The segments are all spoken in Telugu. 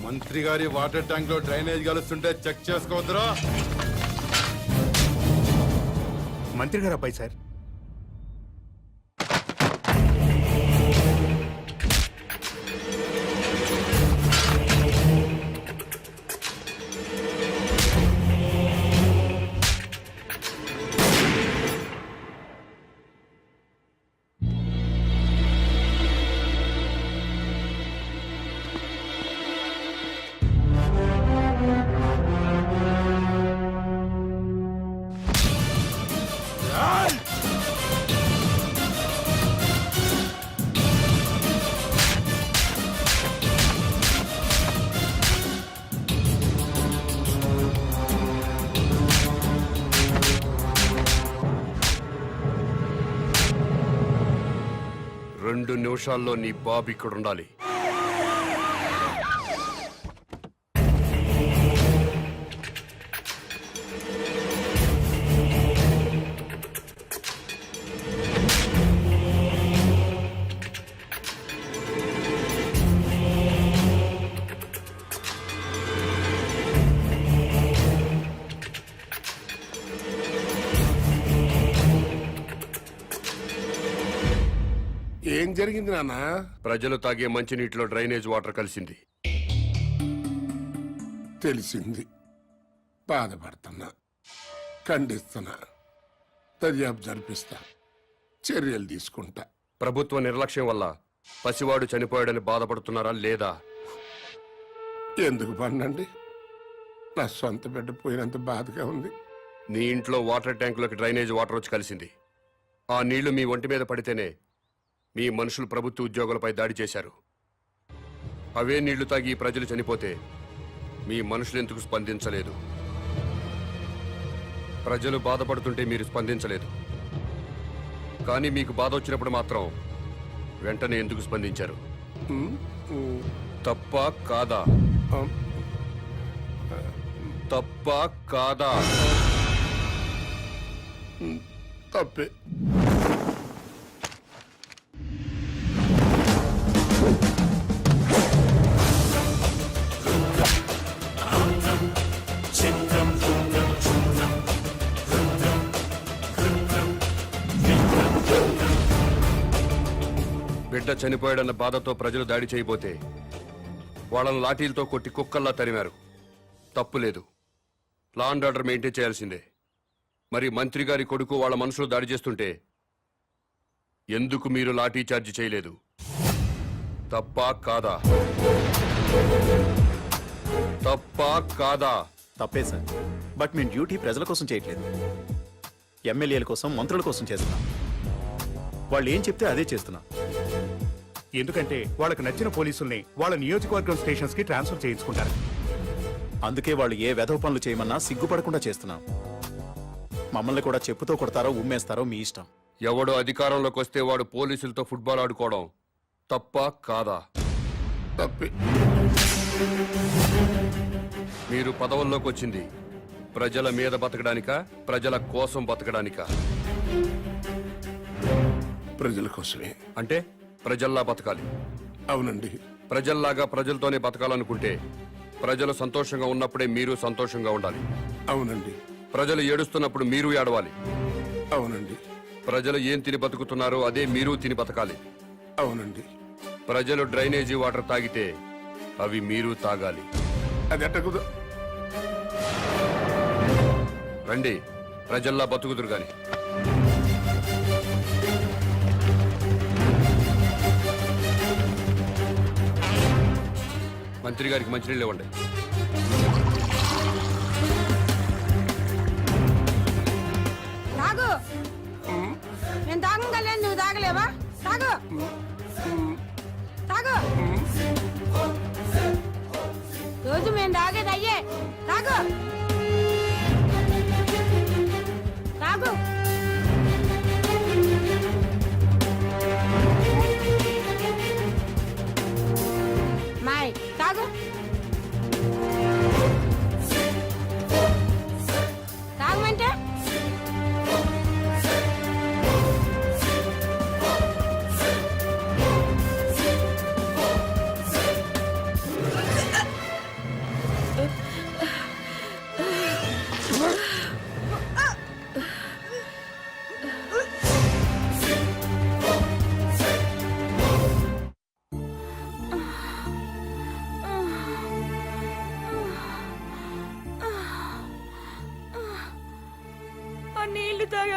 మంత్రి గారి వాటర్ ట్యాంక్ లో డ్రైనేజ్ కలుస్తుంటే చెక్ చేసుకోవద్దురా. మంత్రి గారు అబ్బాయి సార్. రెండు నిమిషాల్లో నీ బాబు ఇక్కడ ఉండాలి. ఏం జరిగింది నాన్న? ప్రజలు తాగే మంచినీటిలో డ్రైనేజ్ వాటర్ కలిసింది. తెలిసింది. బాధపడుతున్నా, ఖండిస్తున్నా, దర్యాప్తు జరిపిస్తా, చర్యలు తీసుకుంటా. ప్రభుత్వ నిర్లక్ష్యం వల్ల పసివాడు చనిపోయాడని బాధపడుతున్నారా లేదా? ఎందుకు పన్నండి? నా సొంత బిడ్డ పోయినంత బాధగా ఉంది. నీ ఇంట్లో వాటర్ ట్యాంకులోకి డ్రైనేజ్ వాటర్ వచ్చి కలిసింది. ఆ నీళ్లు మీ ఒంటి మీద పడితేనే మీ మనుషులు ప్రభుత్వ ఉద్యోగులపై దాడి చేశారు. అవే నీళ్లు తాగి ప్రజలు చనిపోతే మీ మనుషులు ఎందుకు స్పందించలేదు? ప్రజలు బాధపడుతుంటే మీరు స్పందించలేదు, కానీ మీకు బాధ వచ్చినప్పుడు మాత్రం వెంటనే ఎందుకు స్పందించారు? తప్ప కాదా? తప్ప కాదా? తప్పే. బిడ్డ చనిపోయాడన్న బాధతో ప్రజలు దాడి చేయబోతే వాళ్ళను లాఠీలతో కొట్టి కుక్కల్లా తరిమారు. తప్పు లేదు, లా అండ్ ఆర్డర్ మెయింటైన్ చేయాల్సిందే. మరి మంత్రి గారి కొడుకు వాళ్ళ మనుషులు దాడి చేస్తుంటే ఎందుకు మీరు లాఠీ చార్జ్ చేయలేదు? తప్పా కాదా? తప్పా కాదా? తప్పే సార్. బట్ మేము డ్యూటీ ప్రజల కోసం చేయట్లేదు, ఎమ్మెల్యేల కోసం, మంత్రుల కోసం చేస్తున్నాం. వాళ్ళు ఏం చెప్తే అదే చేస్తున్నాం. ఎందుకంటే వాళ్ళకి నచ్చిన పోలీసుల్ని వాళ్ళ నియోజకవర్గం స్టేషన్స్ కి ట్రాన్స్ఫర్ చేయించుకుంటారు. అందుకే వాళ్ళు ఏ వెధవ పనులు చేయమన్నా సిగ్గుపడకుండా చేస్తున్నాం. మమ్మల్ని కూడా చెప్పుతో కొడతారో ఉమ్మేస్తారో మీ ఇష్టం. ఎవడో అధికారంలోకి వస్తే వాడు పోలీసులతో ఫుట్బాల్ ఆడుకోవడం తప్పా కాదా? తప్పే. మీరు పదవుల్లోకి వచ్చింది ప్రజల మీద బతకడానికా, ప్రజల కోసం బతకడానికా? ప్రజల కోసమే. అంటే ప్రజల్లా బతకాలి. అవునండి. ప్రజల్లాగా ప్రజలతోనే బతకాలనుకుంటే ప్రజలు సంతోషంగా ఉన్నప్పుడే మీరు సంతోషంగా ఉండాలి. అవునండి. ప్రజలు ఏడుస్తున్నప్పుడు మీరు ఏడవాలి. అవునండి. ప్రజలు ఏం తిని బతుకుతున్నారో అదే మీరు తిని బతకాలి. అవునండి. ప్రజలు డ్రైనేజీ వాటర్ తాగితే అవి మీరు తాగాలి. అది ఎట్టకుదు. రండి, ప్రజల్లా బతుకుదురు గాని. మంత్రి గారికి మంచినీళ్ళు ఇవ్వండి. తాగు. నేను తాగగలను, నువ్వు తాగలేవా? తాగు తాగు. రోజు మేము తాగేది అయ్యే. తాగు తాగు. మాయ్ తాగు. తాగమంటే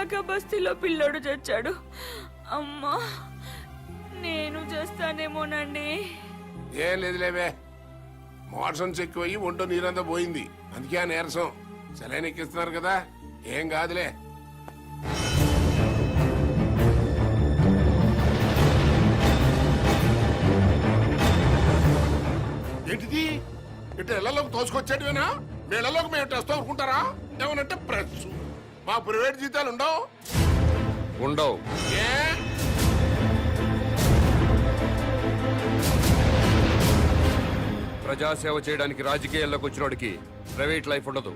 ఇందాక బస్తీలో పిల్లోడు చచ్చాడు. అమ్మా, నేను చేస్తానేమోనండి. ఏం లేదులేవే, మోషన్స్ ఎక్కువయ్యి ఒంటో నీరంతా పోయింది, అందుకే ఆ నీరసం. సెలైన్ ఎక్కిస్తున్నారు కదా, ఏం కాదులే. ఏంటిది ఇటు ఇళ్లలోకి తోసుకొచ్చేటివేనా? మీ ఇళ్లలోకి మేము టెస్ట్ అనుకుంటారా? ఏమనంటే ప్రెస్, మా ప్రైవేట్ జీతాలు ఉండవు. ఉండవు. ఏ ప్రజాసేవ చేయడానికి రాజకీయాల్లోకి వచ్చినోడికి ప్రైవేట్ లైఫ్ ఉండదు,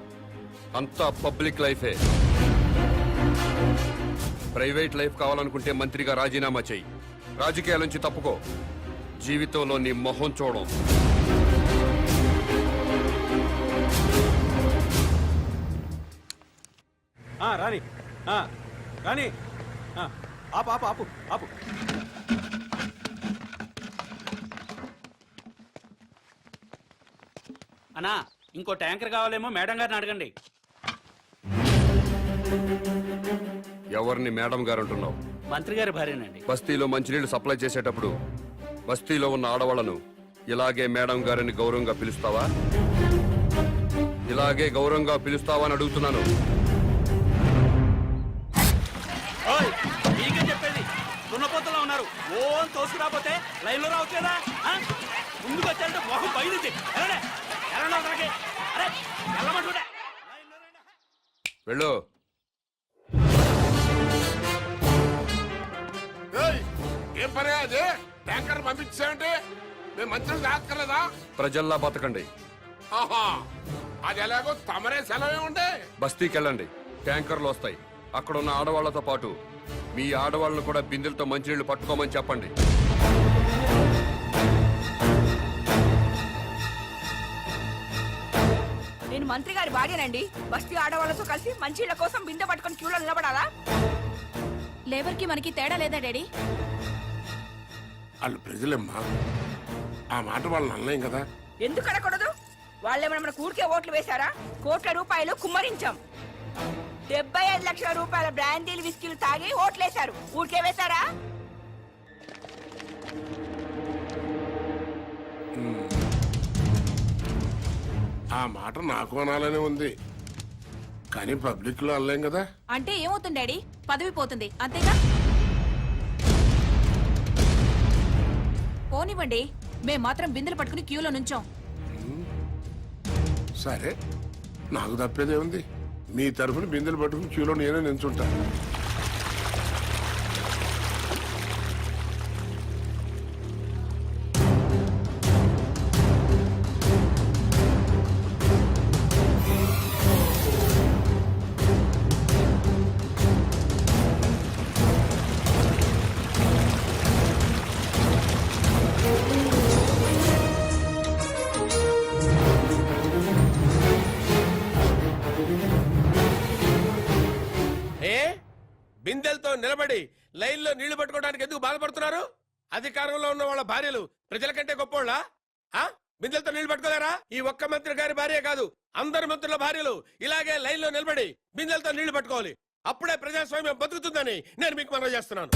అంతా పబ్లిక్ లైఫే. ప్రైవేట్ లైఫ్ కావాలనుకుంటే మంత్రిగా రాజీనామా చెయ్యి, రాజకీయాల నుంచి తప్పుకో, జీవితంలో నీ మొహం చూడం. రాని రాని ఆపు ఆపు ఆపు ఆపు. అన్నా, ఇంకో ట్యాంకర్ కావాలేమో మేడం గారిని అడగండి. ఎవరిని మేడం గారు అంటున్నావు? మంత్రి గారి భార్యనండి. బస్తీలో మంచినీళ్లు సప్లై చేసేటప్పుడు బస్తీలో ఉన్న ఆడవాళ్లను ఇలాగే మేడం గారిని గౌరవంగా పిలుస్తావా? ఇలాగే గౌరవంగా పిలుస్తావా అని అడుగుతున్నాను. మీకే చెప్పేది, దున్నపోతలో ఉన్నారు. ఓ తోసుకురాపోతే లైన్ లో రావచ్చు కదా. ముందుకు వచ్చారంటే మొహం బయలుదేరి వెళ్ళు. ఏం పని అదే? ట్యాంకర్ పంపించామంటే మేము మంచిగా తాక్కర్లేదా? ప్రజల్లా బతకండి. ఆహా, అది ఎలాగో తమరే సెలవే ఉండే. బస్తీకి వెళ్ళండి, ట్యాంకర్లు వస్తాయి. అక్కడ ఉన్న ఆడవాళ్లతో పాటు మీ ఆడవాళ్ళను కూడా బిందెలతో మంచినీళ్లు పట్టుకోమని చెప్పండి. నేను మంత్రి గారి భార్యనండి. బస్తీ ఆడవాళ్ళతో కలిసి మంచిళ్ళ కోసం బిందె పట్టుకొని క్యూలో నిలబడాలా? లేబర్ కి మనకి తేడా లేదా డాడీ? వాళ్ళు ప్రజలమ్మా, ఆ మాట వాళ్ళని అనలేం కదా. ఎందుకు అడగకూడదు? వాళ్ళేమైనా మన కూడికే ఓట్లు వేశారా? కోట్ల రూపాయలు కుమ్మరించాం. 75 లక్షల రూపాయల బ్రాండీలు విస్కీలు తాగి ఓట్లేశారు. ఊరికే వేశారా? ఆ మాట నాకు అనాలనే ఉంది, కానీ పబ్లిక్ లో అనలేం కదా. అంటే ఏమవుతుంది డాడీ? పదవి పోతుంది అంతేగా. పోనివ్వండి, మేం మాత్రం బిందెలు పట్టుకుని క్యూలో నుంచోం. సరే, నాకు తప్పేదే ఉంది. మీ తరఫున బిందెలు పట్టుకుని క్యూలో నేనే నించుంటా. బిందెలతో నిలబడి లైన్లో నీళ్లు పట్టుకోవడానికి ఎందుకు బాధపడుతున్నారు? అధికారంలో ఉన్న వాళ్ళ భార్యలు ప్రజల కంటే గొప్పోళ్ళ? బిందెలతో నీళ్లు పట్టుకోలేరా? ఈ ఒక్క మంత్రి గారి భార్య కాదు, అందరి మంత్రుల భార్యలు ఇలాగే లైన్లో నిలబడి బిందెలతో నీళ్లు పట్టుకోవాలి. అప్పుడే ప్రజాస్వామ్యం బతుకుతుందని నేను మీకు మనవి చేస్తున్నాను.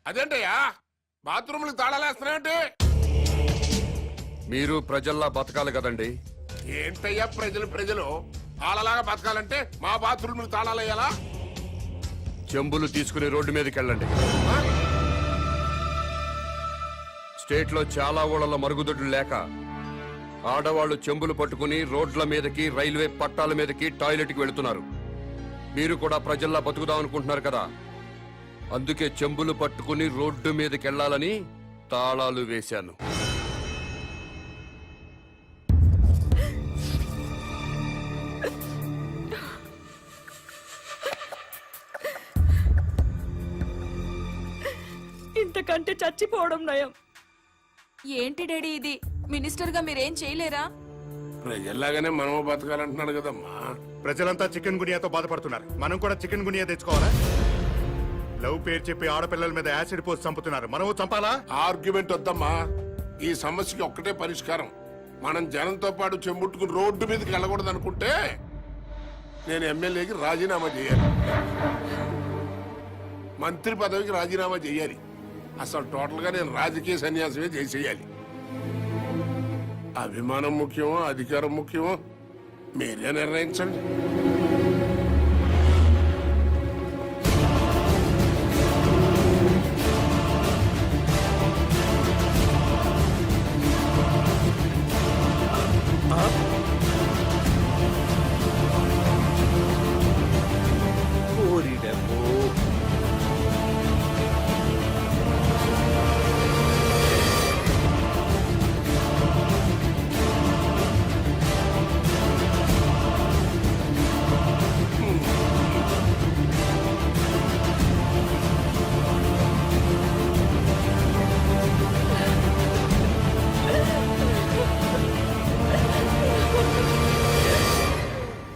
అదేంటయ్యా, బాత్రూమ్లకు తాళాలేస్తున్నాయంటే? మీరు ప్రజల్లా బతకాలి కదండి. ఏంటయ్యా ప్రజలు వాళ్ళలాగా బతకాలంటే మా బాత్రూమ్లకు తాళాలయ్యాలా? చెంబులు తీసుకుని రోడ్డు మీదకి వెళ్ళండి. స్టేట్ లో చాలా ఊళ్ళలో మరుగుదొడ్లు లేక ఆడవాళ్లు చెంబులు పట్టుకుని రోడ్ల మీదకి, రైల్వే పట్టాల మీదకి, టాయిలెట్ కి వెళుతున్నారు. మీరు కూడా ప్రజల్లా బతుకుదాం అనుకుంటున్నారు కదా, అందుకే చెంబులు పట్టుకుని రోడ్డు మీదకి వెళ్ళాలని తాళాలు వేశాను. ఇంతకంటే చచ్చిపోవడం నయం. ఏంటి డాడీ ఇది మినిస్టర్ గా మీరేం చేయలేరా? ప్రజల్లాగానే మనము బతకాలంటున్నాడు కదమ్మా. ప్రజలంతా చికెన్ గునియాతో బాధపడుతున్నారు, మనం కూడా చికెన్ గునియా తెచ్చుకోవాలా? లవ్ పేరు చెప్పి ఆడపిల్లల మీద యాసిడ్ పోసి చంపుతున్నారు, మనము చంపాలా? ఆర్గ్యుమెంట్ వద్దమ్మా. ఈ సమస్యకి ఒక్కటే పరిష్కారం. మనం జనంతో పాటు చెంబుట్టుకుని రోడ్డు మీదకి వెళ్ళకూడదు అనుకుంటే నేను ఎమ్మెల్యేకి రాజీనామా చేయాలి, మంత్రి పదవికి రాజీనామా చేయాలి, అసలు టోటల్ గా నేను రాజకీయ సన్యాసమే చేసేయాలి. అభిమానం ముఖ్యమో అధికారం ముఖ్యమో మీరే నిర్ణయించండి.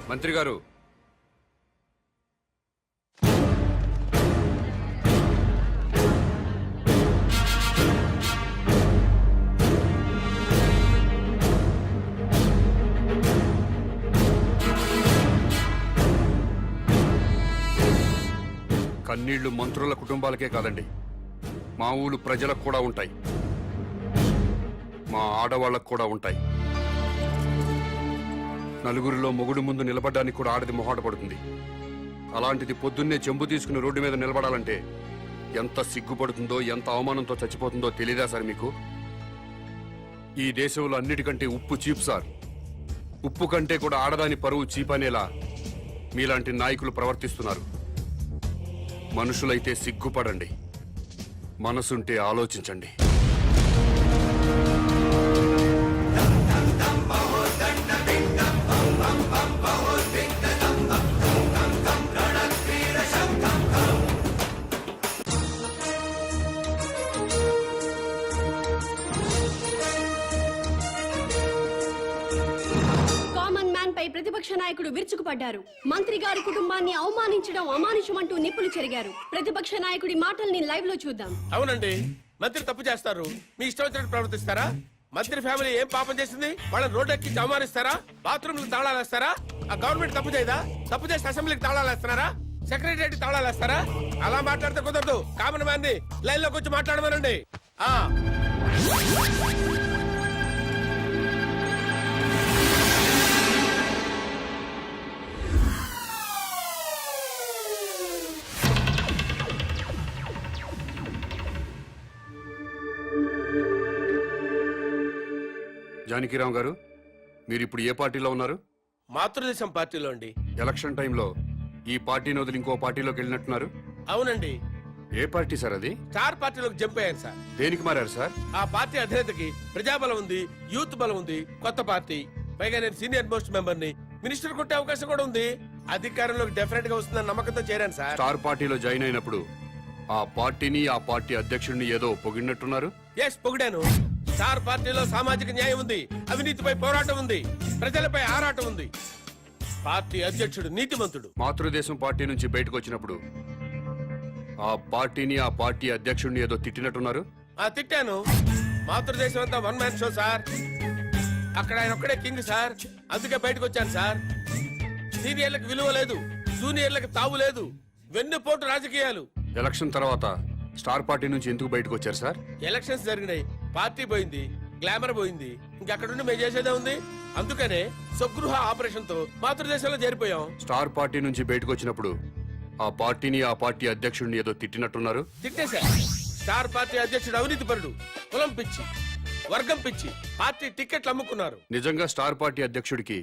మంత్రి గారు, కన్నీళ్లు మంత్రుల కుటుంబాలకే కాదండి, మా ఊళ్ళు ప్రజలకు కూడా ఉంటాయి, మా ఆడవాళ్లకు కూడా ఉంటాయి. నలుగురిలో మొగుడు ముందు నిలబడడానికి కూడా ఆడది మొహాట పడుతుంది. అలాంటిది పొద్దున్నే చెంబు తీసుకుని రోడ్డు మీద నిలబడాలంటే ఎంత సిగ్గుపడుతుందో, ఎంత అవమానంతో చచ్చిపోతుందో తెలీదా సార్ మీకు? ఈ దేశంలో అన్నిటికంటే ఉప్పు చీప్ సార్. ఉప్పు కంటే కూడా ఆడదాని పరువు చీప్ అనేలా మీలాంటి నాయకులు ప్రవర్తిస్తున్నారు. మనుషులైతే సిగ్గుపడండి, మనసుంటే ఆలోచించండి. ప్రతిపక్ష నాయకుడు విరుచుకుపడ్డారు. మంత్రి గారి కుటుంబాన్ని అవమానించడం అమానుషమంటూ నిప్పులు చెరిగారు. ప్రతిపక్ష నాయకుడి మాటల్ని లైవ్ లో చూద్దాం. అవునండి, మంత్రి తప్పు చేస్తారు, మీ ఇష్టం వచ్చినట్టు ప్రవర్తిస్తారా? మంత్రి ఫ్యామిలీ ఏం పాపం చేసింది? వాళ్ళని రోడ్డు ఎక్కి అవమానిస్తారా? బాత్రూమ్లకు తాళాలు వేస్తారా? ఆ గవర్నమెంట్ తప్పు చేయదా? తప్పు చేసి అసెంబ్లీకి తాళాలు వేస్తున్నారా? సెక్రటరీ తాళాలు వేస్తారా? అలా మాట్లాడితే కుదరదు. కామన్ మ్యాన్ ని లైన్ లోకి వచ్చి మాట్లాడమనండి. జానకిరామ్ గారు, మీరు ఇప్పుడు ఏ పార్టీలో ఉన్నారు? మాతృదేశం పార్టీలో అండి. ఎలక్షన్ టైంలో ఈ పార్టీని వదిలి ఇంకో పార్టీలోకి వెళ్ళినట్టున్నారు. అవునండి. ఏ పార్టీ సార్ అది? స్టార్ పార్టీలోకి జంప్ అయ్యాను సార్. దేనికి మారారు సార్? ఆ పార్టీ అధినేతకి ప్రజాబలం ఉంది, యూత్ బలం ఉంది, కొత్త పార్టీ, పైగా నేను సీనియర్ మోస్ట్ మెంబర్ ని, మినిస్టర్ కొట్టే అవకాశం కూడా ఉంది. అధికారంలోకి డెఫినెట్ గా వస్తుందని నమ్మకంతో చేరాను సార్. స్టార్ పార్టీలో జాయిన్ అయినప్పుడు ఆ పార్టీని, ఆ పార్టీ అధ్యక్షుడిని ఏదో పొగిడినట్టున్నారు. ఎస్, పొగిడాను. స్టార్ పార్టీలో సామాజిక న్యాయం ఉంది, అవినీతిపై పోరాటం ఉంది, ప్రజలపై ఆరాటం ఉంది. పార్టీ అధ్యక్షుడు నీతిమంతుడు. మాతృదేశం పార్టీ నుంచి బయటకు వచ్చినప్పుడు ఆ పార్టీని, ఆ పార్టీ అధ్యక్షుడిని ఏదో తిట్టినట్టున్నారు. తిట్టాను. మాతృదేశం అంతా వన్ మ్యాన్ షో సార్. అక్కడ ఆయన ఒక్కడే కింగ్ సార్. అందుకే బయటకు వచ్చాను సార్. సీనియర్లకు విలువ లేదు, జూనియర్లకు తావు లేదు, వెన్నుపోటు రాజకీయాలు. ఎలక్షన్ తర్వాత స్టార్ పార్టీ నుంచి ఎందుకు బయటకు వచ్చారు సార్? ఎలక్షన్స్ జరిగినాయి, పార్టీ పోయింది, గ్లామర్ పోయింది, ఇంకక్కడుండి మేము చేసేదే ఉంది. అందుకనే స్వగృహ ఆపరేషన్ తో మాతృదేశంలో చేరిపోయాం. స్టార్ పార్టీ నుంచి బయటకు వచ్చినప్పుడు ఆ పార్టీని, ఆ పార్టీ అధ్యక్షుడిని ఏదో తిట్టినట్టున్నారు. తిట్టేశా. స్టార్ పార్టీ అధ్యక్షుడు అవినీతి పరుడు, కులం పిచ్చి, వర్గం పిచ్చి, పార్టీ టికెట్లు అమ్ముకున్నారు. నిజంగా స్టార్ పార్టీ అధ్యక్షుడికి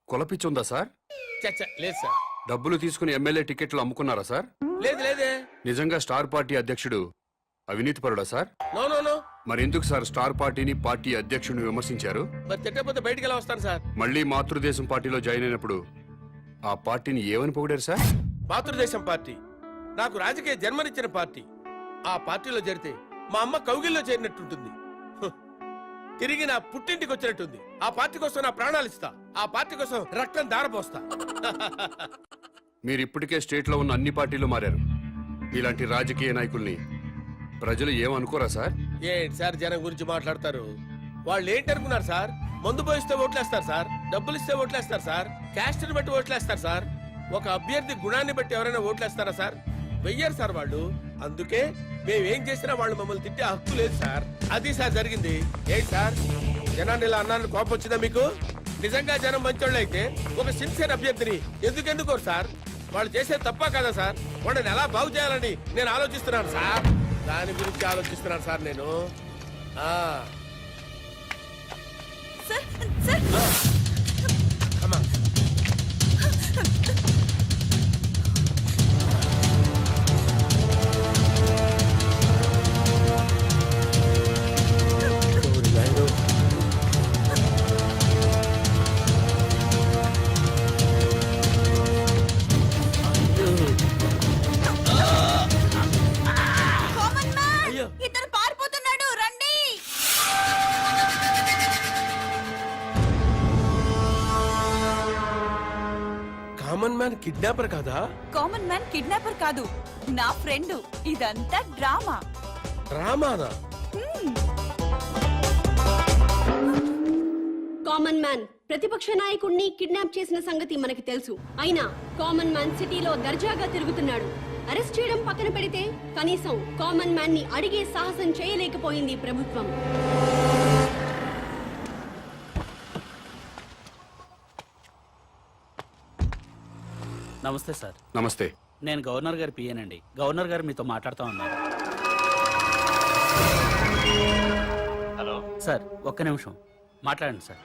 కులపిచ్చుందా సార్? చచ్చ లేదు సార్. డబ్బులు తీసుకుని ఎమ్మెల్యే టికెట్లు అమ్ముకున్నారా సార్? లేదు లేదే. నిజంగా స్టార్ పార్టీ అధ్యక్షుడు అవినీతి పరుడా సార్? No no no. మరెందుకు సార్ స్టార్ పార్టీని, పార్టీ అధ్యక్షుడిని విమర్శించారు? మరి తిట్టకపోతే బయటికి ఎలా వస్తాను సార్? మళ్ళీ మాతృదేశం పార్టీలో జాయిన్ అయినప్పుడు ఆ పార్టీని ఏమని పొగిడారు సార్? మాతృదేశం పార్టీ నాకు రాజకీయ జన్మనిచ్చిన పార్టీ. ఆ పార్టీలో చేరితే మా అమ్మ కౌగిల్లో చేరినట్టుంటుంది. తిరిగి నా పుట్టింటికి వచ్చినట్టుంది. ఆ పార్టీ కోసం నా ప్రాణాలు ఇస్తా, ఆ పార్టీ కోసం రక్తం దారపోస్తా. మీరు ఇప్పటికే స్టేట్ లో ఉన్న అన్ని పార్టీలు మారారు. ఇలాంటి రాజకీయ నాయకుల్ని ప్రజలు ఏమనుకోరా సార్? ఏంటి సార్ జనం గురించి మాట్లాడతారు? వాళ్ళు ఏంటనుకున్నారు సార్? మందు పోయిస్తే ఓట్లేస్తారు సార్, డబ్బులు ఇస్తే ఓట్లేస్తారు సార్, క్యాస్ట్ ని బట్టి ఓట్లేస్తారు సార్. ఒక అభ్యర్థి గుణాన్ని బట్టి ఎవరైనా ఓట్లేస్తారా సార్? వెయ్యరు సార్ వాళ్ళు. అందుకే మేమేం చేసినా వాళ్ళు మమ్మల్ని తిట్టే హక్కు లేదు సార్. అది సార్ జరిగింది. ఏంటి సార్ జనాన్ని ఇలా అన్నాను కోపం వచ్చిందా మీకు? నిజంగా జనం మంచోళ్ళు అయితే ఒక సిన్సియర్ అభ్యర్థిని ఎందుకోరు సార్? వాళ్ళు చేసేది తప్ప కదా సార్? వాళ్ళని ఎలా బాగు చేయాలని నేను ఆలోచిస్తున్నాను సార్. దాని గురించి ఆలోచిస్తున్నాను సార్ నేను. అమ్మా ఇతను పారిపోతున్నాడు, రండి. కామన్ మ్యాన్ కిడ్నాపర్ కాదా? కామన్ మ్యాన్ కిడ్నాపర్ కాదు, నా ఫ్రెండ్. ఇదంతా డ్రామా. రామానా? కామన్ మ్యాన్ ప్రతిపక్ష నాయకుడిని కిడ్నాప్ చేసిన సంగతి మనకి తెలుసు. అయినా కామన్ మ్యాన్ సిటీలో దర్జాగా తిరుగుతున్నాడు. అరెస్ట్ చేయడం పక్కన పెడితే కనీసం కామన్ మ్యాన్ ని అడిగే సాహసం చేయలేకపోయింది ప్రభుత్వం. నమస్తే సార్. నమస్తే. నేను గవర్నర్ గారి పిఏనండి. గవర్నర్ గారు మీతో మాట్లాడుతూ ఉన్నారు. హలో సార్, ఒక్క నిమిషం మాట్లాడండి సార్.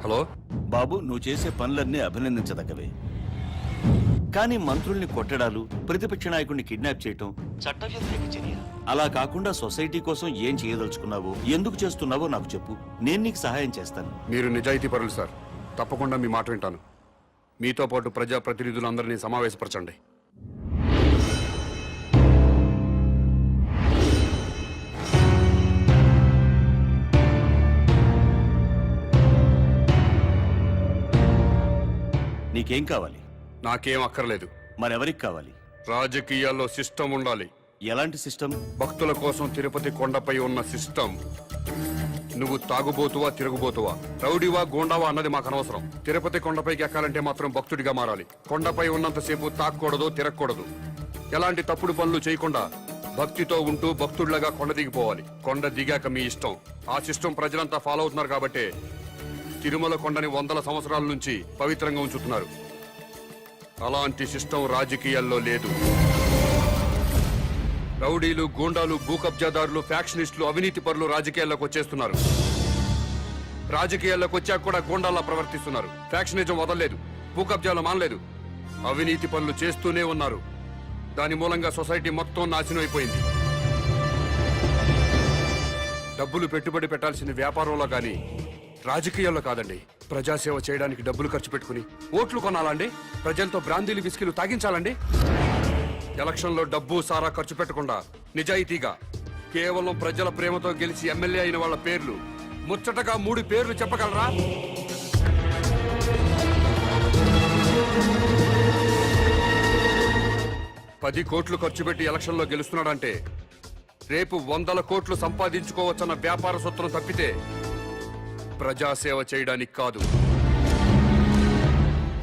హలో బాబు, నువ్వు చేసే పనులన్నీ అభినందించదగ్గవే. కానీ మంత్రుల్ని కొట్టడాలు, ప్రతిపక్ష నాయకుడిని కిడ్నాప్ చేయటం చట్టవ్యతిరేక చర్య. అలా కాకుండా సొసైటీ కోసం ఏం చేయదలుచుకున్నావో, ఎందుకు చేస్తున్నావో నాకు చెప్పు. నేను నీకు సహాయం చేస్తాను. మీరు నిజాయితీ పరులు సార్. తప్పకుండా మీ మాట వింటాను. మీతో పాటు ప్రజాప్రతినిధులందరినీ సమావేశపరచండి. నీకేం కావాలి? నాకేం అక్కర్లేదు. మరెవరికి కావాలి? రాజకీయాల్లో సిస్టమ్ ఉండాలి. ఎలాంటి సిస్టమ్? భక్తుల కోసం తిరుపతి కొండపై ఉన్న సిస్టమ్. నువ్వు తాగుబోతువా, తిరుగుబోతువా, రౌడీవా, గోండావా అన్నది మాకు అనవసరం. తిరుపతి కొండపైకి ఎక్కాలంటే మాత్రం భక్తుడిగా మారాలి. కొండపై ఉన్నంతసేపు తాక్కూడదు, తిరగకూడదు. ఎలాంటి తప్పుడు పనులు చేయకుండా భక్తితో ఉంటూ భక్తుడిలాగా కొండ దిగిపోవాలి. కొండ దిగాక మీ ఇష్టం. ఆ సిస్టమ్ ప్రజలంతా ఫాలో అవుతున్నారు కాబట్టి తిరుమల కొండని 100 సంవత్సరాల నుంచి పవిత్రంగా ఉంచుతున్నారు. అలాంటి సిస్టమ్ రాజకీయాల్లో లేదు. రౌడీలు, గూండాలు, భూకబ్జాదారులు, ఫ్యాక్షనిస్టులు, అవినీతి పరులు రాజకీయాల్లోకి వచ్చేస్తున్నారు. రాజకీయాల్లోకి వచ్చాక కూడా గూండాల్లా ప్రవర్తిస్తున్నారు. ఫ్యాక్షనిజం వదలలేదు, భూకబ్జాలు మానలేదు, అవినీతి పనులు చేస్తూనే ఉన్నారు. దాని మూలంగా సొసైటీ మొత్తం నాశనం అయిపోయింది. డబ్బులు పెట్టుబడి పెట్టాల్సిన వ్యాపారంలో గాని రాజకీయాల్లో కాదండి. ప్రజాసేవ చేయడానికి డబ్బులు ఖర్చు పెట్టుకుని ఓట్లు కొనాలండి? ప్రజలతో బ్రాందీలు, విస్కీలు తాగించాలండి? ఎలక్షన్లో డబ్బు సారా ఖర్చు పెట్టకుండా నిజాయితీగా కేవలం ప్రజల ప్రేమతో గెలిచి ఎమ్మెల్యే అయిన వాళ్ళ పేర్లు ముచ్చటగా 3 పేర్లు చెప్పగలరా? $10 కోట్లు ఖర్చు పెట్టి ఎలక్షన్లో గెలుస్తున్నాడంటే రేపు 100 కోట్లు సంపాదించుకోవచ్చన్న వ్యాపార సూత్రం తప్పితే ప్రజాసేవ చేయడానికి కాదు.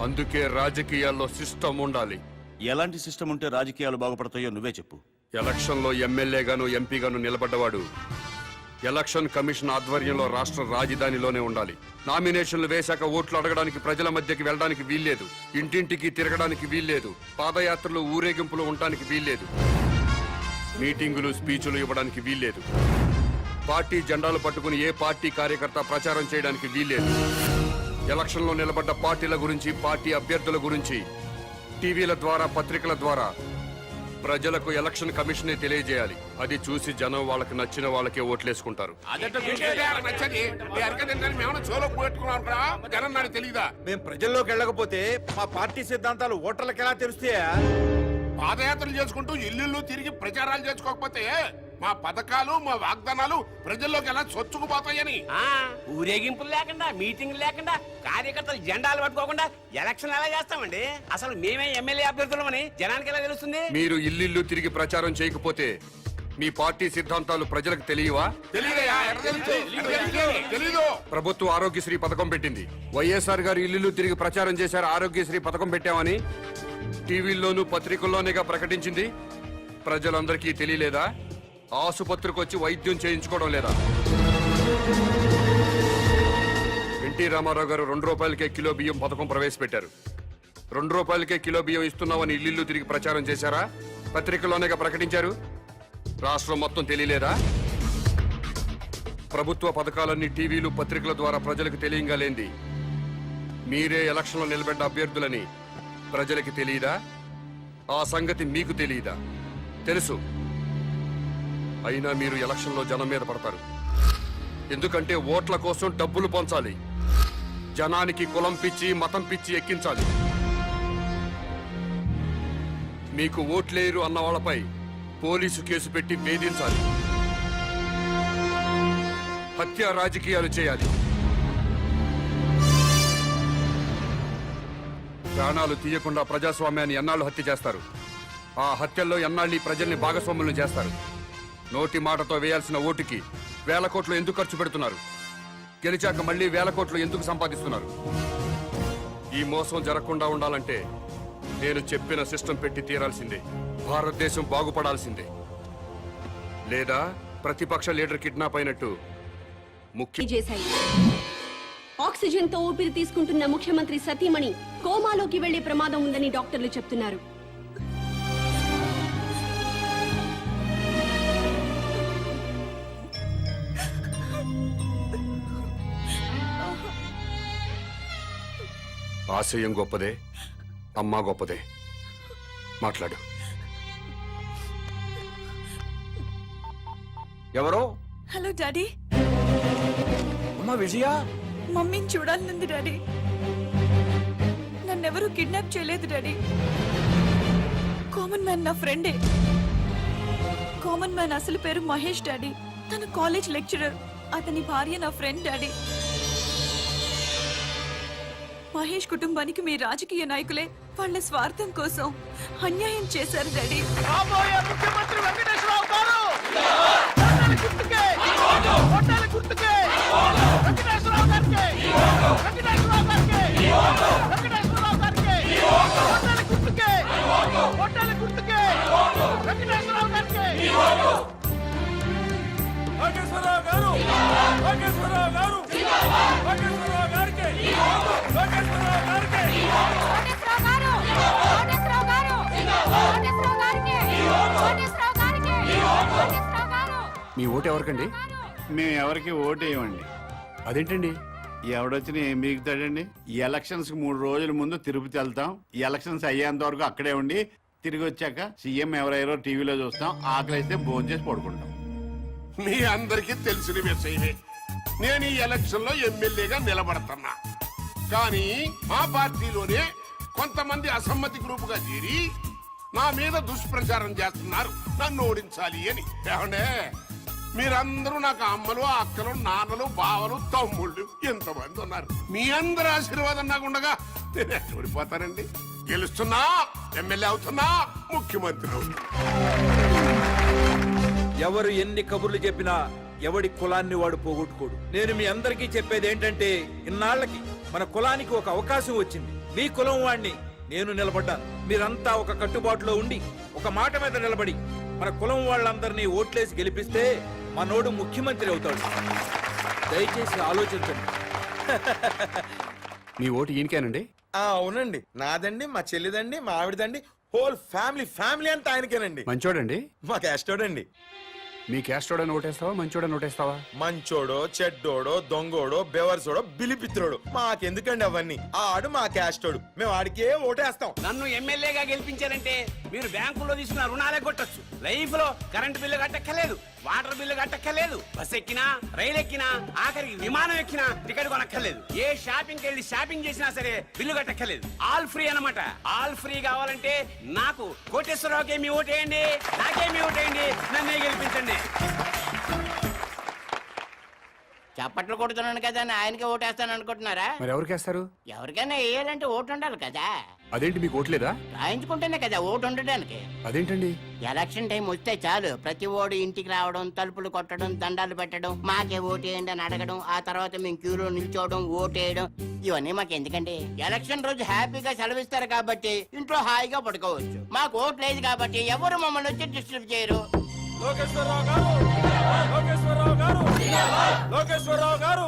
అందుకే రాజకీయాల్లో సిస్టమ్ ఉండాలి. ఎలాంటి సిస్టమ్ ఉంటే రాజకీయాలు బాగుపడతాయో నువ్వే చెప్పు. ఎలక్షన్లో ఎమ్మెల్యేగాను, ఎంపీగాను నిలబడ్డవాడు ఎలక్షన్ కమిషన్ ఆధ్వర్యంలో రాష్ట్ర రాజధానిలోనే ఉండాలి. నామినేషన్లు వేశాక ఓట్లు అడగడానికి ప్రజల మధ్యకి వెళ్ళడానికి వీల్లేదు. ఇంటింటికి తిరగడానికి వీల్లేదు. పాదయాత్రలు, ఊరేగింపులు ఉండడానికి వీల్లేదు. మీటింగులు, స్పీచులు ఇవ్వడానికి వీల్లేదు. పార్టీ జెండాలు పట్టుకుని ఏ పార్టీ కార్యకర్త ప్రచారం చేయడానికి వీల్లేదు. ఎలక్షన్లో నిలబడ్డ పార్టీల గురించి, పార్టీ అభ్యర్థుల గురించి టీవీల ద్వారా, పత్రికల ద్వారా ప్రజలకు ఎలక్షన్ కమిషనే తెలియజేయాలి. అది చూసి జనం వాళ్ళకి నచ్చిన వాళ్ళకే ఓట్లేసుకుంటారు. తెలీదా? మేము ప్రజల్లోకి వెళ్ళకపోతే మా పార్టీ సిద్ధాంతాలు ఓటర్లకు ఎలా తెలుస్తాయా? పాదయాత్రలు చేసుకుంటూ ఇల్లు తిరిగి ప్రచారాలు చేసుకోకపోతే మా పథకాలు మా వాగ్దానాలు ప్రజల్లోకి ఎలా చొచ్చుకుపోతాయని. ఊరేగింపులు లేకుండా మీటింగ్ లేకుండా కార్యకర్తలు జెండాలు పట్టుకోకుండా ఎలక్షన్ ఎలా చేస్తామండి? అసలు మేమే ఎమ్మెల్యే అభ్యర్థులమని జనానికి ఎలా తెలుస్తుంది? మీరు ఇల్లు తిరిగి ప్రచారం చేయకపోతే మీ పార్టీ సిద్ధాంతాలు ప్రజలకు తెలియవా? తెలీదయ్యా, ఎక్కడ తెలుసు? తెలీదు. ప్రభుత్వ ఆరోగ్యశ్రీ పథకం పెట్టింది. వైఎస్ఆర్ గారు ఇల్లు తిరిగి ప్రచారం చేశారు, ఆరోగ్యశ్రీ పథకం పెట్టామని టీవీల్లోనూ పత్రికల్లోనేగా ప్రకటించింది. ప్రజలందరికీ తెలియలేదా? ఆసుపత్రికి వచ్చి వైద్యం చేయించుకోవడం లేదా? ఎన్టీ రామారావు గారు 2 రూపాయలకే కిలో బియ్యం పథకం ప్రవేశపెట్టారు. 2 రూపాయలకే కిలో బియ్యం ఇస్తున్నామని ఇల్లు తిరిగి ప్రచారం చేశారా? పత్రికల్లోనేగా ప్రకటించారు. రాష్ట్రం మొత్తం తెలియలేదా? ప్రభుత్వ పథకాలన్నీ టీవీలు పత్రికల ద్వారా ప్రజలకు తెలియంగాలేంది మీరే ఎలక్షన్లో నిలబడ్డ అభ్యర్థులని ప్రజలకి తెలియదా? ఆ సంగతి మీకు తెలియదా? తెలుసు. అయినా మీరు ఎలక్షన్లో జనం మీద పడతారు. ఎందుకంటే ఓట్ల కోసం డబ్బులు పంచాలి. జనానికి కులం పిచ్చి మతం పిచ్చి ఎక్కించాలి. మీకు ఓట్లేరు అన్న వాళ్ళపై పోలీసు కేసు పెట్టి వేధించాలి. హత్య రాజకీయాలు చేయాలి. ప్రాణాలు తీయకుండా ప్రజాస్వామ్యాన్ని ఎన్నాళ్ళు హత్య చేస్తారు? ఆ హత్యల్లో ఎన్నాళ్ళు ఈ ప్రజల్ని భాగస్వాములను చేస్తారు? నోటి మాటతో వేయాల్సిన ఓటుకి 1000 కోట్లు ఎందుకు ఖర్చు పెడుతున్నారు? గెలిచాక మళ్ళీ 1000 కోట్లు ఎందుకు సంపాదిస్తున్నారు? ఈ మోసం జరగకుండా ఉండాలంటే నేను చెప్పిన సిస్టమ్ పెట్టి తీరాల్సిందే. భారతదేశం బాగుపడాల్సిందే. లేదా ప్రతిపక్ష లీడర్ కిడ్నాప్ అయినట్టు చేశాయి. ఆక్సిజన్ తో ఊపిరి తీసుకుంటున్న ముఖ్యమంత్రి సతీమణి కోమాలోకి వెళ్లే ప్రమాదం ఉందని డాక్టర్లు చెప్తున్నారు. ఆశయం గొప్పదే, అమ్మా గొప్పదే. మాట్లాడు. ఎవరో? Hello daddy. అమ్మా విజయ, మమ్మీని చూడాలనుంది డాడీ. నన్నెవరూ కిడ్నాప్ చేయలేదు డాడీ. కామన్ మ్యాన్ నా ఫ్రెండే. కామన్ మ్యాన్ అసలు పేరు మహేష్ డాడీ. తన కాలేజ్ లెక్చరర్. అతని భార్య నా ఫ్రెండ్ డాడీ. మహేష్ కుటుంబానికి మీ రాజకీయ నాయకులే వాళ్ళ స్వార్థం కోసం అన్యాయం చేశారు డాడీ. ముఖ్యమంత్రి వెంకటేశ్వరరావు గారు మీ ఓటు ఎవరికండి? మేము ఎవరికి ఓటేయమండి. అదేంటండి? ఎవడొచ్చినా ఏం మిగుతాడండి? ఈ ఎలక్షన్స్ 3 రోజుల ముందు తిరుపతి వెళ్తాం. ఈ ఎలక్షన్స్ అయ్యేంత వరకు అక్కడే ఉండి తిరిగి వచ్చాక సీఎం ఎవరెవరో టీవీలో చూస్తాం. ఆకలి అయితే భోజనం చేసి పడుకుంటాం. మీ అందరికీ తెలిసిన విషయమే. నేను ఈ ఎలక్షన్ లో ఎమ్మెల్యేగా నిలబడుతున్నా. కానీ మా పార్టీలోనే కొంతమంది అసమ్మతి గ్రూపుగా చేరి నా మీద దుష్ప్రచారం చేస్తున్నారు, నన్ను ఓడించాలి అని. ఏమండే, మీరందరూ నాకు అమ్మలు అక్కలు నాన్నలు బావలు తమ్ముళ్ళు ఎంతమంది ఉన్నారు. మీ అందరి ఆశీర్వాదం నాకు ఉండగా నేను ఎక్కడ ఓడిపోతానండి? గెలుస్తున్నా, ఎమ్మెల్యే అవుతున్నా, ముఖ్యమంత్రి అవుతున్నా. ఎవరు ఎన్ని కబుర్లు చెప్పినా ఎవడి కులాన్ని వాడు పోగొట్టుకోడు. నేను మీ అందరికీ చెప్పేది ఏంటంటే, ఇన్నాళ్లకి మన కులానికి ఒక అవకాశం వచ్చింది. మీ కులం వాడిని నేను నిలబడ్డాను. మీరంతా ఒక కట్టుబాటులో ఉండి ఒక మాట మీద నిలబడి మన కులం వాళ్ళందరినీ ఓట్లేసి గెలిపిస్తే మనోడు ముఖ్యమంత్రి అవుతాడు. దయచేసి ఆలోచించండి. మీ ఓటు ఈయనకేనండి? అవునండి, నాదండి, మా చెల్లిదండి, మా ఆవిడదండి, హోల్ ఫ్యామిలీ అంతా ఆయనకేనండి. మంచోడండి? మా క్యాస్టోడండి. మీ క్యాస్టోడని ఓటేస్తావా, మంచోడని ఓటేస్తావా? మంచోడో చెడ్డోడో దొంగోడో బెవర్సోడో బిలిపిత్రోడు మాకెందుకండి అవన్నీ? ఆడు మా క్యాస్టోడు, మేము ఆడికే ఓటేస్తాం. నన్ను ఎమ్మెల్యేగా గెలిపించారంటే మీరు బ్యాంకులో తీసుకున్న రుణాలే కొట్టచ్చు. లైఫ్ లో కరెంట్ బిల్లు కట్టక్కర్లేదు, వాటర్ బిల్లు కట్టక్కర్లేదు, బస్ ఎక్కినా రైలు ఎక్కినా ఆఖరికి విమానం ఎక్కినా టికెట్ కొనక్కర్లేదు. ఏ షాపింగ్ వెళ్ళి షాపింగ్ చేసినా సరే బిల్లు కట్టక్కర్లేదు. ఆల్ ఫ్రీ అన్నమాట. ఆల్ ఫ్రీ కావాలంటే నాకు కోటేశ్వరరావుకే మీ ఓటేయండి, నాకే మీ ఓటేయండి, నన్నే గెలిపించండి. రండి చప్పట్లు కొడుతున్నాను కదా అని ఆయనకే ఓటేస్తాను అనుకుంటున్నారా? మరి ఎవరికేస్తారు? ఎవరికైనా వేయాలంటే ఓటు ఉండాలి కదా. అదేంటి మీకు ఓట్లేదా? రాయించుకుంటేనే కదా ఓటు ఉండడానికి. అదేంటండి? ఎలక్షన్ టైం వస్తే చాలు ప్రతి ఓడు ఇంటికి రావడం, తలుపులు కొట్టడం, దండాలు పెట్టడం, మాకే ఓటేయండి అని అడగడం, ఆ తర్వాత మేము క్యూలో నిల్చోవడం, ఓటేయడం, ఇవన్నీ మాకు ఎందుకండి? ఎలక్షన్ రోజు హ్యాపీగా సెలవిస్తారు కాబట్టి ఇంట్లో హాయిగా పడుకోవచ్చు. మాకు ఓటు లేదు కాబట్టి ఎవరు మమ్మల్ని వచ్చి డిస్టర్బ్ చేయరు. లోకేశ్వరరావు గారు, లోకేశ్వరరావు గారు, లోకేశ్వరరావు గారు.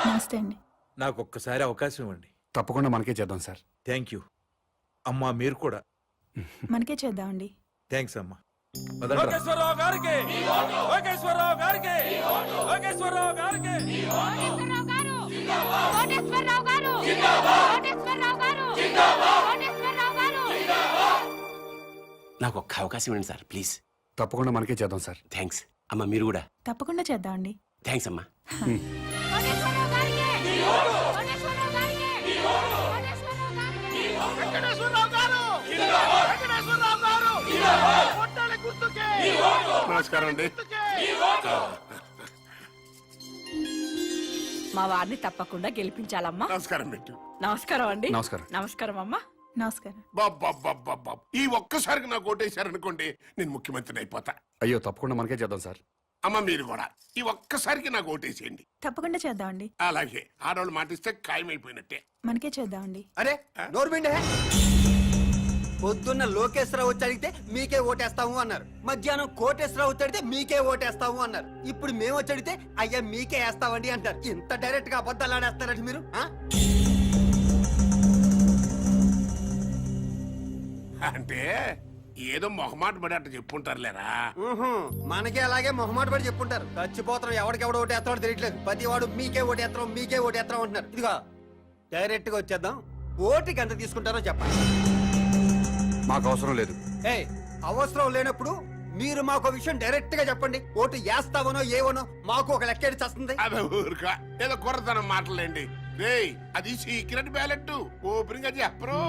నమస్తే అండి. నాకు ఒక్కసారి అవకాశం ఇవ్వండి. తప్పకుండా మనకే చేద్దాం సార్. థ్యాంక్ యూ అమ్మా. మీరు కూడా మనకే చేద్దామండి. థ్యాంక్స్ అమ్మా. లోకేశ్వరరావు గారికి, లోకేశ్వరరావు గారికి, లోకేశ్వరరావు గారికి. నాకు ఒక్క అవకాశం ఇవ్వండి సార్ ప్లీజ్. తప్పకుండా మనకే చేద్దాం సార్. థ్యాంక్స్ అమ్మా. మీరు కూడా తప్పకుండా చేద్దామండి. థ్యాంక్స్ అమ్మా. నమస్కారం అండి. మా వారిని తప్పకుండా గెలిపించాలమ్మా. నమస్కారం పెట్టు. నమస్కారం అండి. నమస్కారం. నమస్కారం అమ్మా. నమస్కారం. బాబా ఈ ఒక్కసారికి నాకు ఓటేశారనుకోండి నేను ముఖ్యమంత్రిని అయిపోతా. అయ్యో తప్పకుండా మనకే చేద్దాం సార్. అమ్మ మీరు కూడా ఈ ఒక్కసారికి నాకు ఓటేసేయండి. తప్పకుండా చేద్దామండి. అలాగే ఆడవాళ్ళు మాటిస్తే ఖాయమైపోయినట్టే. మనకే చేద్దామండి. అరే నోర్మిండే. పొద్దున్న లోకేశ్వరరావు వచ్చి అడిగితే మీకే ఓటేస్తాము అన్నారు. మధ్యాహ్నం కోటేశ్వరరావు వచ్చి అడిగితే మీకే ఓటేస్తాము అన్నారు. ఇప్పుడు మేము వచ్చి అడిగితే అయ్యా మీకే వేస్తామండి అంటారు. ఇంత డైరెక్ట్ గా అబద్ధాలు ఆడేస్తారండి మీరు. అంటే ఏదో మొహమాట పడి అట్ట చెప్పుంటారులేరా. మనకే అలాగే మొహమాట పడి చెప్పుంటారు. చచ్చిపోతాం ఎవడికెవడు ఓటేస్తాడో తెలియట్లేదు. ప్రతి వాడు మీకే ఓటేస్తాం మీకే ఓటేస్తాం అంటున్నారు. ఇదిగో డైరెక్ట్ గా వచ్చేద్దాం. ఓటుకి ఎంత తీసుకుంటారో చెప్పండి. మాకు అవసరం లేదు. అవసరం లేనప్పుడు మీరు మాకు విషయం డైరెక్ట్ గా చెప్పండి. ఓటు వేస్తావనో ఏవనో మాకు ఒక లెక్కేది వస్తుంది. అదే ఊరుక ఏదో కుర్రతనం మాటలేండి. రేయ్ అది సీక్రెట్ బ్యాలెట్. ఓపెన్ గా చెప్పరు.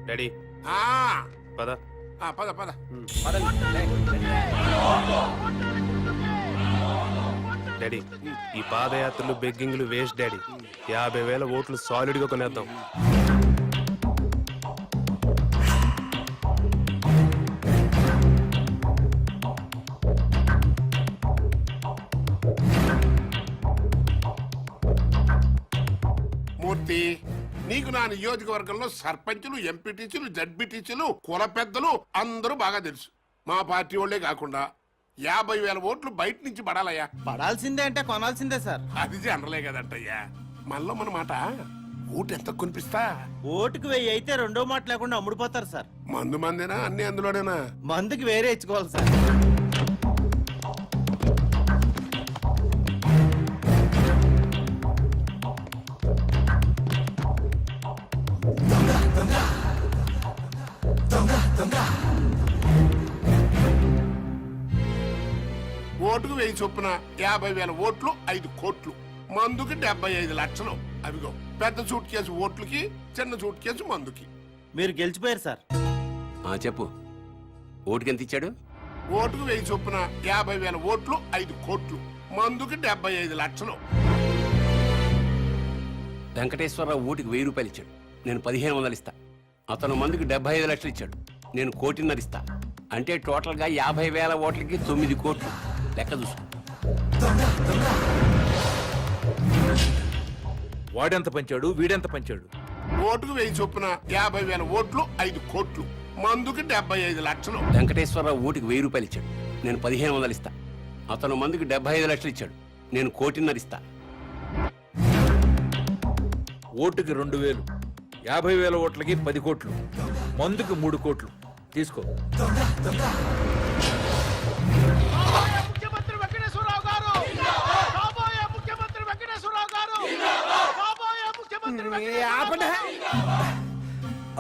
డాడీ పద. పద పద. డాడీ ఈ పాదయాత్రలు బెగ్గింగ్లు వేస్ట్ డాడీ. 50,000 ఓట్లు సాలిడ్ గా కొనేద్దాం. మూర్తి నీకు నా నియోజకవర్గంలో సర్పంచులు, ఎంపీటీసీలు, జడ్పీటీసీలు, కుల పెద్దలు అందరూ బాగా తెలుసు. మా పార్టీ వాళ్ళే కాకుండా 50,000 ఓట్లు బయట నుంచి పడాలయ్యా. పడాల్సిందే అంటే కొనాల్సిందే సార్. అది జనరలే కదంటయ్యా. మనలో మన మాట ఓటు ఎంత కొనిపిస్తా. ఓటుకు 1000 అయితే రెండో మాట లేకుండా అమ్ముడుపోతారు సార్. మందు మందేనా అన్ని అందులోనేనా? మందుకి వేరే ఇచ్చుకోవాలి సార్. ఓటుకు 1000 చొప్పున 50,000 ఓట్లు 5 కోట్లు. మందుకి 75 లక్షలు. అవిగో పెద్ద సూట్ కేసు ఓట్లకి, చిన్న సూట్ కేసు మందుకి. మీరు గెలిచిపోయారు సార్. చెప్పు ఓటుకి ఎంత ఇచ్చాడు? ఓటుకు 1000 చొప్పున 50,000 ఓట్లు 5 కోట్లు. మందుకి 75 లక్షలు. వెంకటేశ్వరరావు ఓటుకి 1000 రూపాయలు ఇచ్చాడు. నేను 1500 ఇస్తా. అతను మందుకి 75 లక్షలు ఇచ్చాడు. నేను 1,50,00,000 ఇస్తా. అంటే టోటల్ గా 50,000 ఓట్లకి 9 కోట్లు. లెక్క చూసు. వాడెంత పంచాడు వీడెంత పంచాడు? ఓటుకు 1000 చొప్పున 50,000 ఓట్లు 5 కోట్లు. మందుకి 75 లక్షలు. వెంకటేశ్వరరావు ఓటుకి 1000 రూపాయలు ఇచ్చాడు. నేను 1500 ఇస్తా. అతను మందుకి 75 లక్షలు ఇచ్చాడు. నేను 1,50,00,000 ఇస్తా. ఓటుకి 2,000, 50,000 ఓట్లకి 10 కోట్లు, మందుకి 3 కోట్లు. తీసుకో. ముఖ్యమంత్రి వెంకటేశ్వరరావు గారు, కాబోయే ముఖ్యమంత్రి వెంకటేశ్వరరావు గారు, కాబోయే ముఖ్యమంత్రి.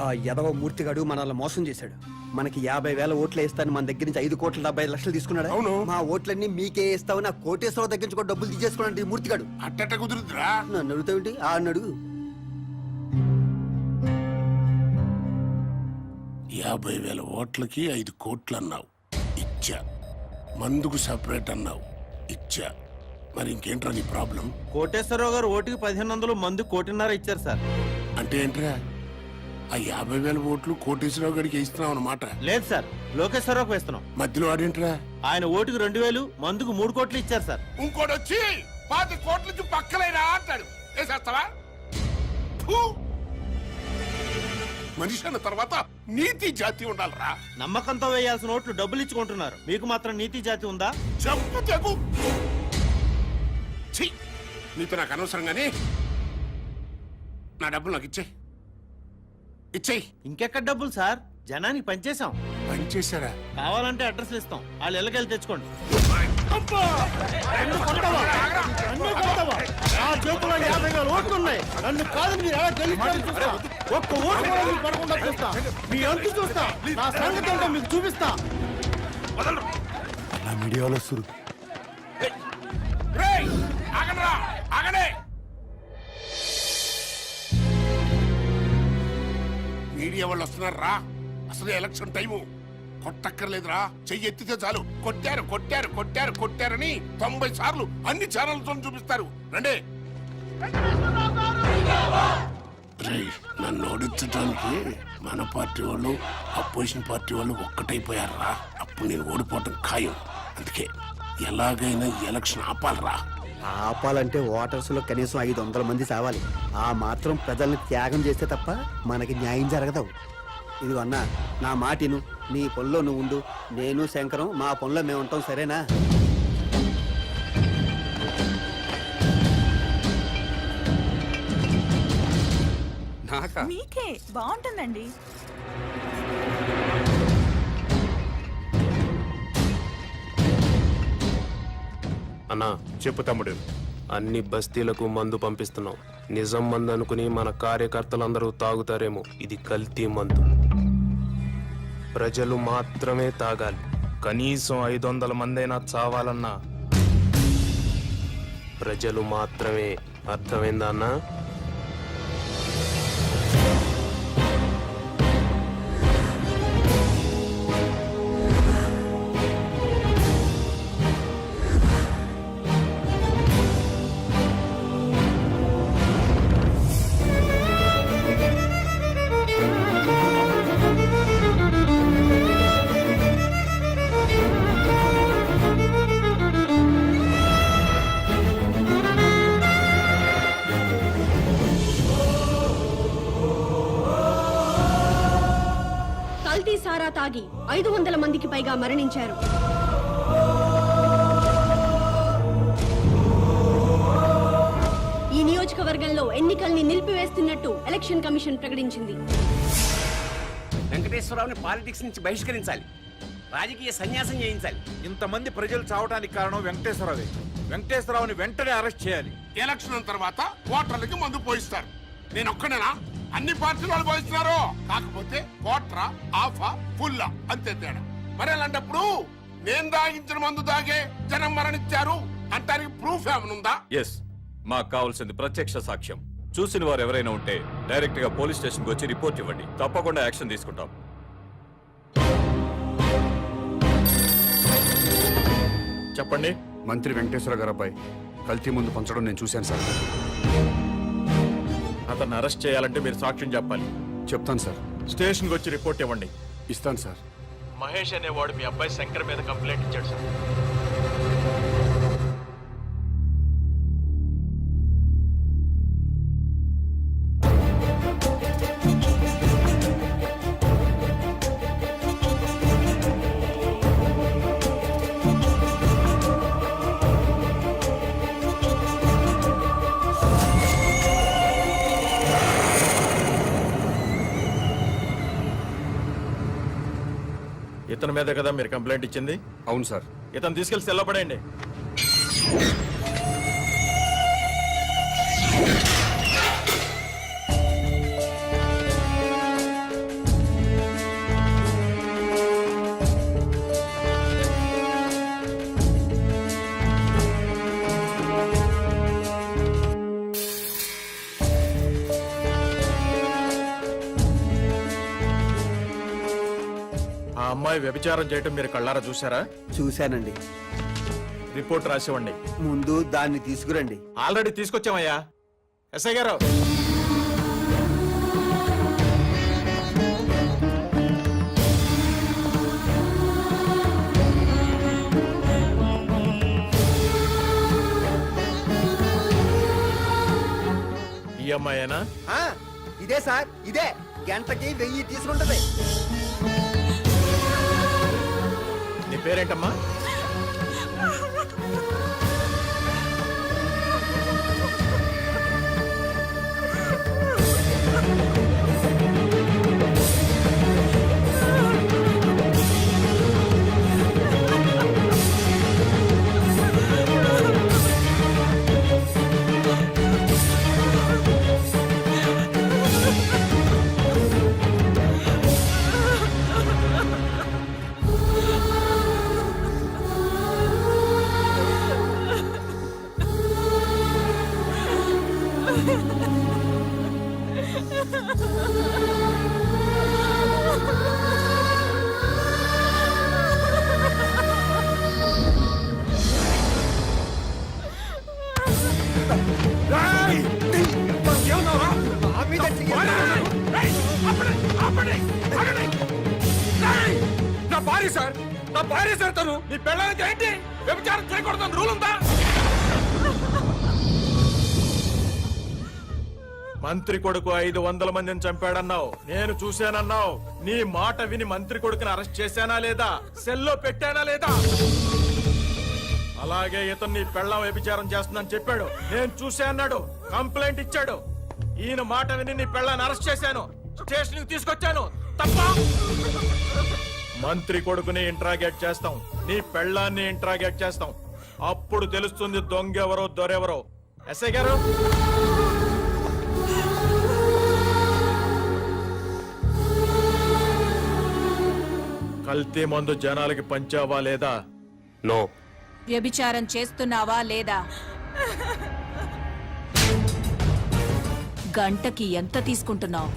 ఆ యదవ మూర్తిగాడు మనల్ని మోసం చేశాడు. మనకి 50,000 ఓట్లు వేస్తాను మన దగ్గర నుంచి 5,70,00,000 తీసుకున్నాడు. అవును. మా ఓట్లన్నీ మీకే ఇస్తావు. నా కోటేశ్వరరావు దగ్గర నుంచి కూడా డబ్బులు తీసేసుకున్నాడు ఈ మూర్తిగాడు. అట్టట కుదురుద్రా. నన్ను అడుగుతావేంటి? ఆ అడుగు. 50,000 ఓట్లకి 5 కోట్లు అన్నావు. ఇచ్చా. మందుకు సపరేట్ అన్నావు, ఇచ్చా. మరి ఇంకేంట్రా నీ ప్రాబ్లం? కోటేశ్వరరావు గారు ఓటుకి 1500 మందు 1.5 ఇచ్చారు సార్. అంటే ఏంట్రా, ఆ 50,000 ఓట్లు కోటేశ్వరరావు గడికి ఇస్తున్నావు అన్నమాట? లేదు సార్, లోకేశ్వరరావుకి వేస్తున్నాం. మధ్యలో ఆడేంట్రా? ఆయన ఓటుకు 2000, మందుకు 3 కోట్లు ఇచ్చారు సార్. ఇంకోటి వచ్చి 10 కోట్ల నుంచి పక్కలేనా అంటాడు. వేసేస్తావా? ఫు! మనిషి అన్న తర్వాత నీతి జాతి ఉండాలరా. నమ్మకంతో వేయాల్సిన ఓట్లు డబ్బులు ఇచ్చుకుంటున్నారు, మీకు మాత్రం నీతి జాతి ఉందా? చంపు తెగు. ఛీ! నీతో నాకు అనవసరంగానే నా డబ్బులు నాకు ఇచ్చేయి. ఇంకెక్కడ డబ్బులు సార్, జనానికి పనిచేసాం. పనిచేశారా? కావాలంటే అడ్రస్లు ఇస్తాం, వాళ్ళు ఇళ్ళకెళ్ళి తెచ్చుకోండి. నన్ను కాదు, మీరు ఎలా గెలిచారు ఒక్క ఓటు కూడా మీకు పడకుండా చూస్తా, మీ అంతు చూస్తా, నా సంగతి ఏంటో మీకు చూపిస్తా. నా మీడియాలో సురు. ఆగండి! మీడియా వాళ్ళు వస్తున్నారు రా. అసలు ఎలక్షన్ టైము, కొట్టక్కర్లేదురా. చెయ్యి ఎత్తితే చాలు కొట్టారని 90 సార్లు అన్ని ఛానల్తో చూపిస్తారు. రండి. నన్ను ఓడించడానికి మన పార్టీ వాళ్ళు అపోజిషన్ పార్టీ వాళ్ళు ఒక్కటైపోయారా. అప్పుడు నేను ఓడిపోవటం ఖాయం. అందుకే ఎలాగైనా ఎలక్షన్ ఆపాలరా. ఆపాలంటే ఓటర్స్ లో కనీసం 500 మంది సావాలి. ఆ మాత్రం ప్రజల్ని త్యాగం చేస్తే తప్ప మనకి న్యాయం జరగదు. ఇది అన్నా, నా మాటిను, నీ పనిలో నువ్వు ఉండు, నేను శంకరం మా పనిలో మేము ఉంటాం, సరేనా? మీకే బాగుంటుందండి. అన్నా చెప్పు తమ్ముడు. అన్ని బస్తీలకు మందు పంపిస్తున్నాం. నిజం మందు అనుకుని మన కార్యకర్తలందరూ తాగుతారేమో. ఇది కల్తీ మందు. ప్రజలు మాత్రమే తాగాలి. కనీసం 500 మందైనా చావాలన్నా ప్రజలు మాత్రమే. అర్థమైందా అన్నా? కల్తీ సారా తాగి 500 మందికి పైగా మరణించారు. ఈ నియోజకవర్గంలో ఎన్నికల్ని నిలిపివేస్తున్నట్టు ఎలక్షన్ కమిషన్ ప్రకటించింది. వెంకటేశ్వరరావుని పాలిటిక్స్ నుంచి బహిష్కరించాలి, రాజకీయ సన్యాసం చేయించాలి. ఇంతమంది ప్రజలు చావడానికి కారణం వెంకటేశ్వరరావే. వెంకటేశ్వరరావుని వెంటనే అరెస్ట్ చేయాలి. ఎలక్షన్ తర్వాత ఓటర్లకి మందు పోయిస్తారు. నేను ఒక్కడేనా? అన్ని పార్టీలు వాళ్ళు పోయిస్తున్నారు. కాకపోతే కోట్రా, ఆఫా, ఫుల్లా, అంతే తేడా. మరి అలాంటప్పుడు నేను తాగించిన మందు తాగే జనం మరణించారు అంటానికి ప్రూఫ్ ఏమనుందా? ఎస్, మాకు కావాల్సింది ప్రత్యక్ష సాక్ష్యం. చూసిన వారు ఎవరైనా ఉంటే డైరెక్ట్ గా పోలీస్ స్టేషన్ కి వచ్చి రిపోర్ట్ ఇవ్వండి. తప్పకుండా యాక్షన్ తీసుకుంటాం. చెప్పండి. మంత్రి వెంకటేశ్వర గారు అబ్బాయి కల్తీ ముందు పంచడం నేను చూశాను సార్. అతన్ని అరెస్ట్ చేయాలంటే మీరు సాక్ష్యం చెప్పాలి. చెప్తాను సార్. స్టేషన్కి వచ్చి రిపోర్ట్ ఇవ్వండి. ఇస్తాను సార్. మహేష్ అనేవాడు మీ అబ్బాయి శంకర్ మీద కంప్లైంట్ ఇచ్చాడు సార్. ఇతని మీద కదా మీరు కంప్లైంట్ ఇచ్చింది? అవును సార్. ఇతను తీసుకెళ్లి సెల్లో పడేయండి. ఆ అమ్మాయి వ్యభిచారం చేయటం మీరు కళ్ళారా చూసారా? చూశానండి. రిపోర్ట్ రాసివ్వండి. ముందు దాన్ని తీసుకురండి. ఆల్రెడీ తీసుకొచ్చామయ్యా. ఎస్ఐ గారు, ఈ అమ్మాయేనా? ఆ, ఇదే సార్, ఇదే. గంటకి 1000 తీసుకుంటది. నీ పేరేంటమ్మా? నా భార్య సార్, నా భార్య సార్. తను నీ పెళ్ళానికి ఏంటి వ్యభిచారం చేయకూడదని రూల్ ఉందా? మంత్రి కొడుకు 500 మందిని చంపాడన్నావు, నేను చూశానన్నావు. నీ మాట విని మంత్రి కొడుకుని అరెస్ట్ చేశానా లేదా? సెల్లో పెట్టానా లేదా? అలాగే ఇతను నీ పెళ్ళం వ్యభిచారం చేస్తుందని చెప్పాడు, నేను చూసా అన్నాడు, కంప్లైంట్ ఇచ్చాడు. ఈయన మాట విని నీ పెళ్ళాన్ని అరెస్ట్ చేశాను, స్టేషన్ కి తీసుకొచ్చాను. తప్ప? మంత్రి కొడుకుని ఇంట్రాగేట్ చేస్తాం, నీ పెళ్ళాన్ని ఇంట్రాగేట్ చేస్తాం. అప్పుడు తెలుస్తుంది దొంగెవరో దొరెవరో. ఎస్ఐ గారు, కల్తీ మందు జనాలకి పంచావా లేదా? నో. వ్యభిచారం చేస్తున్నావా లేదా? గంటకి ఎంత తీసుకుంటున్నావు?